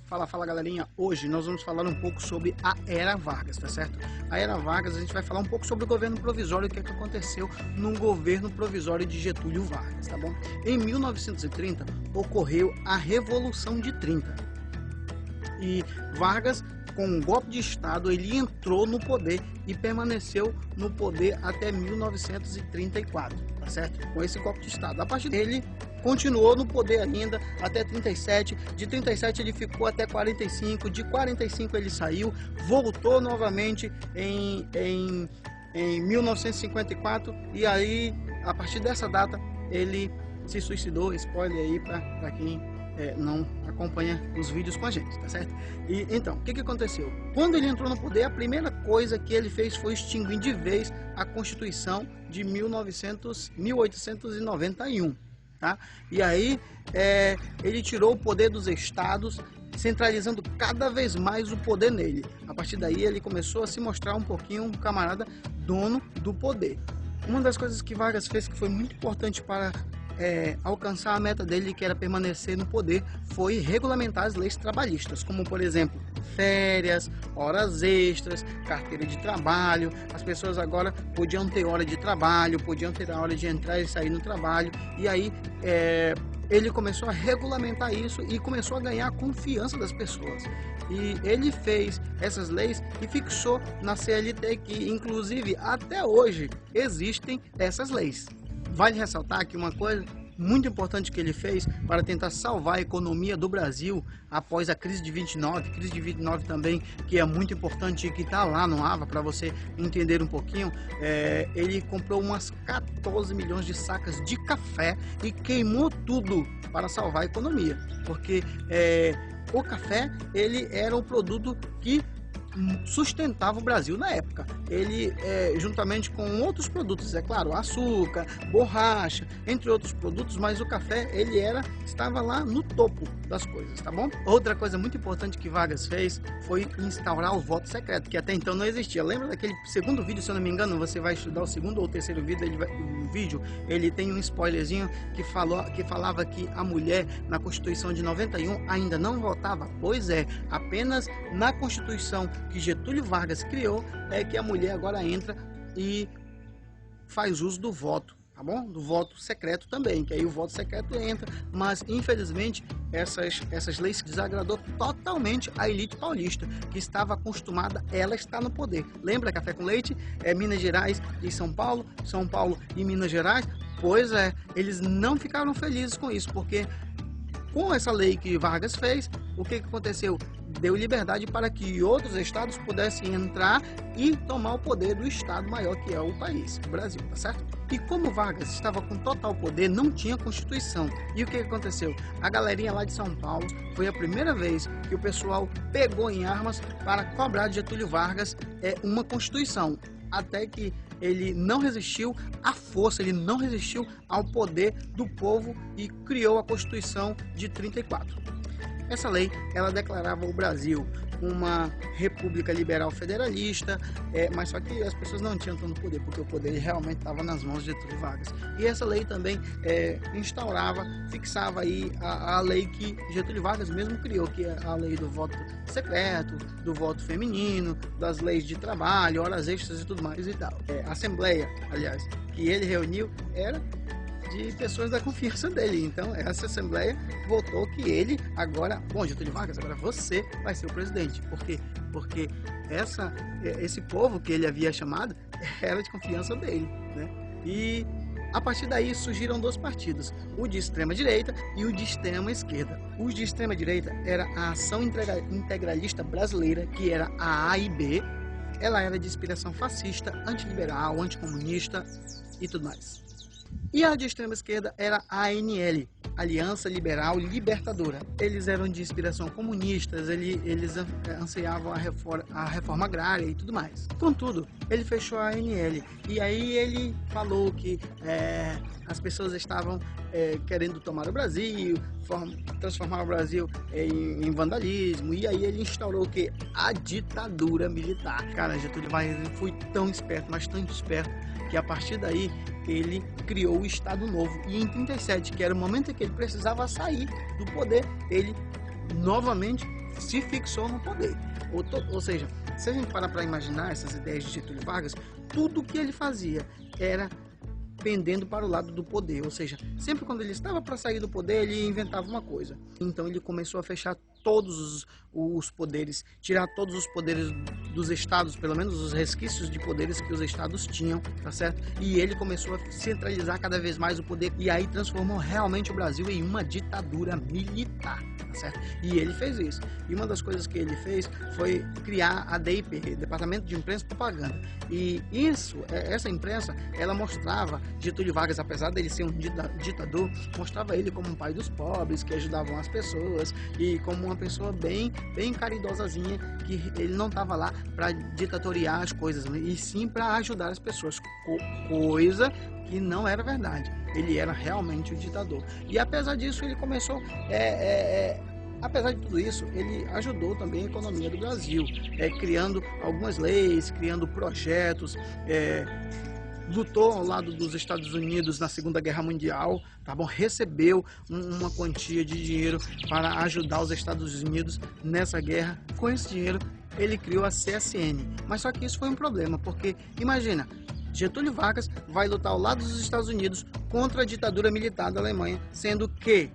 Fala galerinha, hoje nós vamos falar um pouco sobre a Era Vargas, tá certo? A Era Vargas, a gente vai falar um pouco sobre o governo provisório, o que é que aconteceu no governo provisório de Getúlio Vargas, tá bom? Em 1930 ocorreu a Revolução de 30 e Vargas, com um golpe de Estado, ele entrou no poder e permaneceu no poder até 1934, tá certo? Com esse golpe de Estado. A partir dele, continuou no poder ainda até 37, de 37 ele ficou até 45, de 45 ele saiu, voltou novamente em 1954 e aí, a partir dessa data, ele se suicidou. Spoiler aí para quem não acompanha os vídeos com a gente, tá certo? E então, o que aconteceu? Quando ele entrou no poder, a primeira coisa que ele fez foi extinguir de vez a Constituição de 1891, tá? E aí, ele tirou o poder dos estados, centralizando cada vez mais o poder nele. A partir daí, ele começou a se mostrar um pouquinho um camarada dono do poder. Uma das coisas que Vargas fez que foi muito importante para alcançar a meta dele, que era permanecer no poder, foi regulamentar as leis trabalhistas, como por exemplo férias, horas extras, carteira de trabalho. As pessoas agora podiam ter hora de trabalho, podiam ter a hora de entrar e sair no trabalho, e aí ele começou a regulamentar isso e começou a ganhar a confiança das pessoas. E ele fez essas leis e fixou na CLT, que inclusive até hoje existem essas leis. Vale ressaltar que uma coisa muito importante que ele fez para tentar salvar a economia do Brasil após a crise de 29 também, que é muito importante e que está lá no AVA para você entender um pouquinho. Ele comprou umas 14 milhões de sacas de café e queimou tudo para salvar a economia, porque o café ele era o produto que sustentava o Brasil na época. Ele, juntamente com outros produtos, é claro, açúcar, borracha, entre outros produtos, mas o café ele estava lá no topo das coisas, tá bom? Outra coisa muito importante que Vargas fez foi instaurar o voto secreto, que até então não existia. Lembra daquele segundo vídeo, se eu não me engano, você vai estudar o segundo ou terceiro vídeo, ele tem um spoilerzinho que falava que a mulher na Constituição de 91 ainda não votava. Pois é, apenas na Constituição que Getúlio Vargas criou é que a mulher agora entra e faz uso do voto, tá bom? Do voto secreto também, que aí o voto secreto entra, mas infelizmente essas leis desagradou totalmente a elite paulista, que estava acostumada, ela está no poder. Lembra Café com Leite? Minas Gerais e São Paulo e Minas Gerais? Pois é, eles não ficaram felizes com isso, porque com essa lei que Vargas fez, o que aconteceu? Deu liberdade para que outros estados pudessem entrar e tomar o poder do estado maior, que é o país, o Brasil, tá certo? E como Vargas estava com total poder, não tinha Constituição. E o que aconteceu? A galerinha lá de São Paulo, foi a primeira vez que o pessoal pegou em armas para cobrar de Getúlio Vargas uma Constituição. Até que ele não resistiu à força, ele não resistiu ao poder do povo e criou a Constituição de 34. Essa lei, ela declarava o Brasil uma república liberal federalista, mas só que as pessoas não tinham tanto poder, porque o poder realmente estava nas mãos de Getúlio Vargas. E essa lei também fixava aí a lei que Getúlio Vargas mesmo criou, que é a lei do voto secreto, do voto feminino, das leis de trabalho, horas extras e tudo mais e tal. A Assembleia, aliás, que ele reuniu era de pessoas da confiança dele. Então essa Assembleia votou que ele agora, Getúlio Vargas, agora você vai ser o presidente. Por quê? Porque esse povo que ele havia chamado era de confiança dele, né? E a partir daí surgiram dois partidos, o de extrema direita e o de extrema esquerda. Os de extrema direita era a Ação Integralista Brasileira, que era a AIB. Ela era de inspiração fascista, antiliberal, anticomunista e tudo mais. E a de extrema esquerda era a ANL, Aliança Liberal Libertadora. Eles eram de inspiração comunista, eles anseiavam a reforma agrária e tudo mais. Contudo, ele fechou a ANL e aí ele falou que as pessoas estavam querendo tomar o Brasil, transformar o Brasil em vandalismo, e aí ele instaurou o que? A ditadura militar. Cara, Getúlio Vargas foi tão esperto, mas tão esperto, que a partir daí ele criou o Estado Novo, e em 37, que era o momento em que ele precisava sair do poder, ele novamente se fixou no poder. Ou seja, se a gente parar para imaginar essas ideias de Getúlio Vargas, tudo que ele fazia era pendendo para o lado do poder, ou seja, sempre quando ele estava para sair do poder, ele inventava uma coisa. Então ele começou a fechar todos os poderes, tirar todos os poderes dos estados, pelo menos os resquícios de poderes que os estados tinham, tá certo? E ele começou a centralizar cada vez mais o poder, e aí transformou realmente o Brasil em uma ditadura militar, tá certo? E ele fez isso. E uma das coisas que ele fez foi criar a DIP, Departamento de Imprensa e Propaganda. E essa imprensa, ela mostrava Getúlio Vargas, apesar dele ser um ditador, mostrava ele como um pai dos pobres, que ajudavam as pessoas, e como uma pessoa bem caridosazinha, que ele não estava lá para ditatoriar as coisas, e sim para ajudar as pessoas, coisa que não era verdade. Ele era realmente o ditador. E apesar disso, ele começou apesar de tudo isso, ele ajudou também a economia do Brasil, criando algumas leis, criando projetos, lutou ao lado dos Estados Unidos na Segunda Guerra Mundial, tá bom? Recebeu uma quantia de dinheiro para ajudar os Estados Unidos nessa guerra. Com esse dinheiro, ele criou a CSN. Mas só que isso foi um problema, porque imagina, Getúlio Vargas vai lutar ao lado dos Estados Unidos contra a ditadura militar da Alemanha, sendo que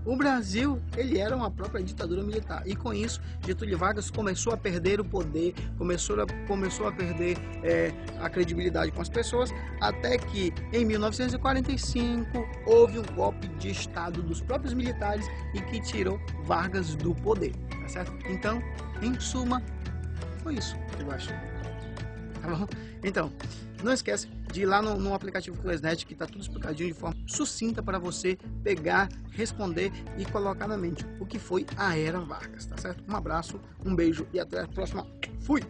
o Brasil, ele era uma própria ditadura militar, e com isso Getúlio Vargas começou a perder o poder, começou a perder a credibilidade com as pessoas, até que em 1945 houve um golpe de estado dos próprios militares e que tirou Vargas do poder, tá certo? Então, em suma, foi isso, eu acho. Tá bom? Então, não esquece de ir lá no aplicativo Classnet, que está tudo explicadinho de forma sucinta para você pegar, responder e colocar na mente o que foi a Era Vargas, tá certo? Um abraço, um beijo e até a próxima. Fui!